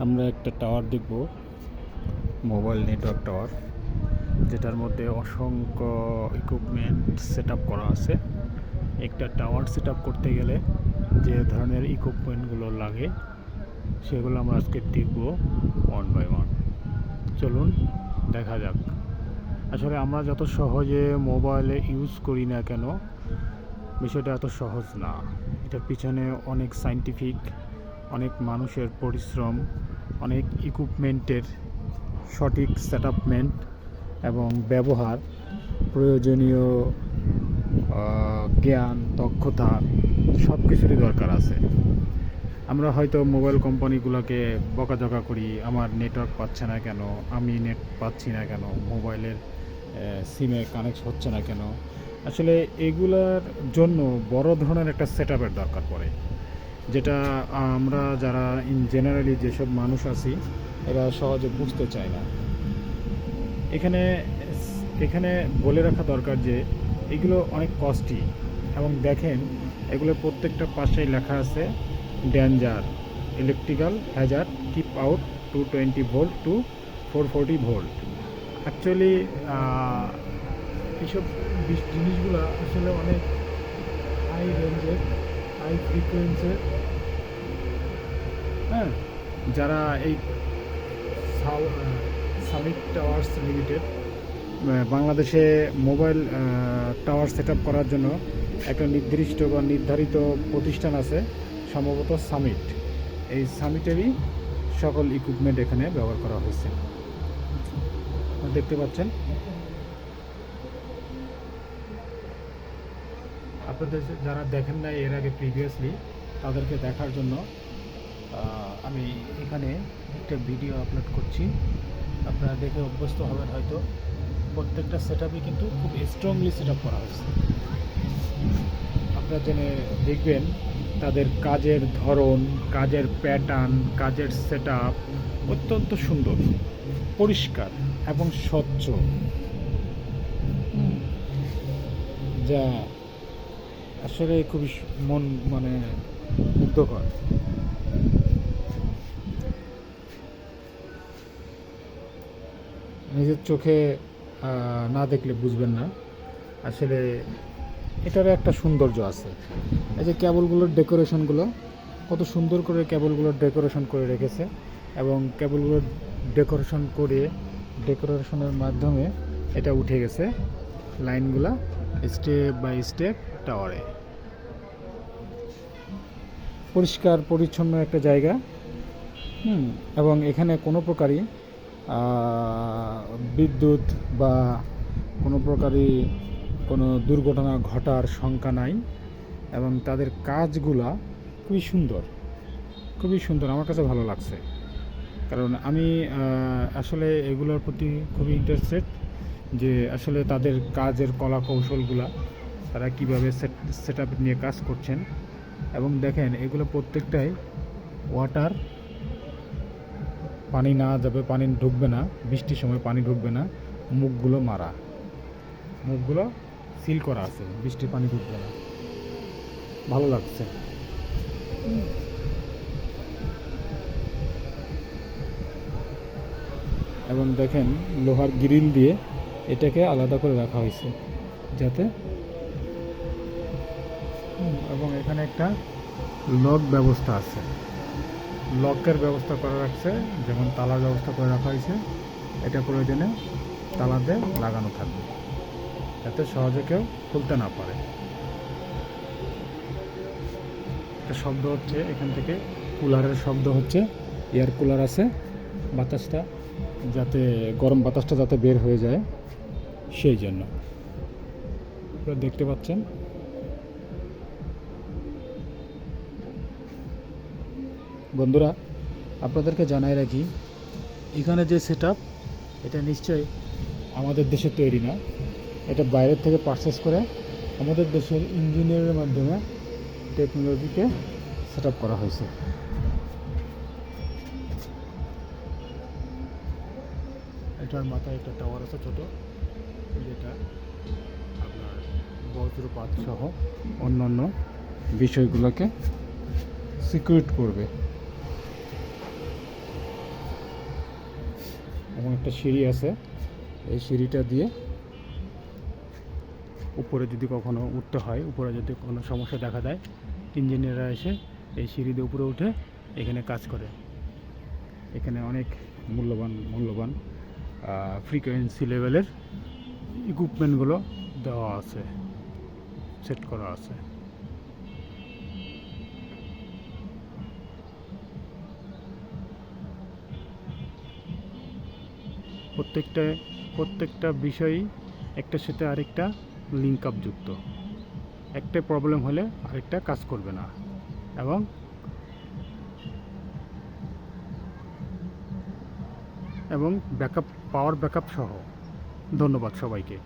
আমরা একটা টাওয়ার দেখব, মোবাইল নেটওয়ার্ক টাওয়ার, যেটার মধ্যে অসংখ্য ইকুইপমেন্ট সেট আপ করা আছে। একটা টাওয়ার সেট আপ করতে গেলে যে ধরনের ইকুইপমেন্টগুলো লাগে সেগুলো আমরা আজকে দেখব ওয়ান বাই ওয়ান। চলুন দেখা যাক। আসলে আমরা যত সহজে মোবাইলে ইউজ করি না কেন, বিষয়টা এত সহজ না। এটার পিছনে অনেক সায়েন্টিফিক, অনেক মানুষের পরিশ্রম, অনেক ইকুইপমেন্টের সঠিক সেটআপমেন্ট এবং ব্যবহার, প্রয়োজনীয় জ্ঞান, দক্ষতা সব কিছুরই দরকার আছে। আমরা হয়তো মোবাইল কোম্পানিগুলোকে বকাঝকা করি, আমার নেটওয়ার্ক পাচ্ছে না কেন, আমি নেট পাচ্ছি না কেন, মোবাইলের সিমে কানেক্ট হচ্ছে না কেন। আসলে এগুলার জন্য বড় ধরনের একটা সেটআপের দরকার পড়ে, যেটা আমরা যারা ইন জেনারেলি যেসব মানুষ আছি এরা সহজে বুঝতে চায় না। এখানে এখানে বলে রাখা দরকার যে এগুলো অনেক কস্টলি, এবং দেখেন এগুলো প্রত্যেকটা পাশেই লেখা আছে danger, electrical hazard, keep out 220 volt to 440 volt. Actually এইসব জিনিসগুলো আসলে অনেক হাই রেঞ্জের, হাই ফ্রিকোয়েন্সির। হ্যাঁ, যারা এই সামিট টাওয়ার্স লিমিটেড বাংলাদেশে মোবাইল টাওয়ার সেট আপ করার জন্য একটা নির্দিষ্ট বা নির্ধারিত প্রতিষ্ঠান আছে, সম্ভবত সামিট। এই সামিটেরই সকল ইকুইপমেন্ট এখানে ব্যবহার করা হয়েছে। দেখতে পাচ্ছেন, আপনাদের যারা দেখেন নাই এর আগে প্রিভিয়াসলি, তাদেরকে দেখার জন্য আমি এখানে একটা ভিডিও আপলোড করছি। আপনারা দেখে অভ্যস্ত হবেন হয়তো। প্রত্যেকটা সেট আপই কিন্তু খুব স্ট্রংলি সেট আপ করা হয়েছে। আপনারা জেনে দেখবেন তাদের কাজের ধরন, কাজের প্যাটার্ন, কাজের সেট আপ অত্যন্ত সুন্দর, পরিষ্কার এবং স্বচ্ছ, যা আসলে খুবই মন মুগ্ধকর। নিজের চোখে না দেখলে বুঝবেন না আসলে এটার একটা সৌন্দর্য আছে। এই যে কেবলগুলোর ডেকোরেশনগুলো, কত সুন্দর করে কেবলগুলোর ডেকোরেশন করে রেখেছে, এবং কেবলগুলোর ডেকোরেশনের মাধ্যমে এটা উঠে গেছে লাইনগুলা স্টেপ বাই স্টেপ টাওয়ারে। পরিষ্কার পরিচ্ছন্ন একটা জায়গা। এবং এখানে কোনো প্রকারই বিদ্যুৎ বা কোনো প্রকারই কোনো দুর্ঘটনা ঘটার শঙ্কা নাই, এবং তাদের কাজগুলা খুবই সুন্দর, খুবই সুন্দর। আমার কাছে ভালো লাগছে, কারণ আমি আসলে এগুলোর প্রতি খুবই ইন্টারেস্টেড, যে আসলে তাদের কাজের কলা কৌশলগুলা তারা কীভাবে সেট আপ নিয়ে কাজ করছেন। এবং দেখেন এগুলো প্রত্যেকটাই ওয়াটার, পানি না যাবে, পানি ঢুকবে না, বৃষ্টির সময় পানি ঢুকবে না। মুখগুলো সিল করা আছে, বৃষ্টির পানি ঢুকবে না। ভালো লাগছে। এবং দেখেন লোহার গ্রিল দিয়ে এটাকে আলাদা করে রাখা হয়েছে যাতে, এবং এখানে একটা লক ব্যবস্থা আছে, লকের ব্যবস্থা করা রাখছে, যেমন তালার ব্যবস্থা করে রাখা হয়েছে। এটা প্রয়োজনে তালাতে লাগানো থাকবে যাতে সহজে কেউ খুলতে না পারে। একটা শব্দ হচ্ছে এখান থেকে, কুলারের শব্দ হচ্ছে, এয়ার কুলার আছে, বাতাসটা যাতে, গরম বাতাসটা যাতে বের হয়ে যায় সেই জন্য। আপনারা দেখতে পাচ্ছেন। বন্ধুরা, আপনাদেরকে জানাই রাখি, এখানে যে সেট আপ, এটা নিশ্চয়ই আমাদের দেশে তৈরি না, এটা বাইরের থেকে পারচেস করে আমাদের দেশের ইঞ্জিনিয়ারের মাধ্যমে টেকনোলজিকে সেট আপ করা হয়েছে। এটার মাথায় একটা টাওয়ার আছে ছোটো, যেটা আপনার বজ্রপাত সহ অন্যান্য বিষয়গুলোকে সিকিউর করবে। এবং একটা সিঁড়ি আছে, এই সিঁড়িটা দিয়ে উপরে যদি কখনো উঠতে হয়, উপরে যদি কোনো সমস্যা দেখা দেয়, ইঞ্জিনিয়াররা এসে এই সিঁড়ি দিয়ে উপরে উঠে এখানে কাজ করে। এখানে অনেক মূল্যবান মূল্যবান ফ্রিকোয়েন্সি লেভেলের ইকুইপমেন্টগুলো দেওয়া আছে, সেট করা আছে। প্রত্যেকটা বিষয়ই একটার সাথে আরেকটা লিঙ্ক আপ যুক্ত। একটা প্রবলেম হলে আরেকটা কাজ করবে না, এবং ব্যাকআপ, পাওয়ার ব্যাকআপ সহ। ধন্যবাদ সবাইকে।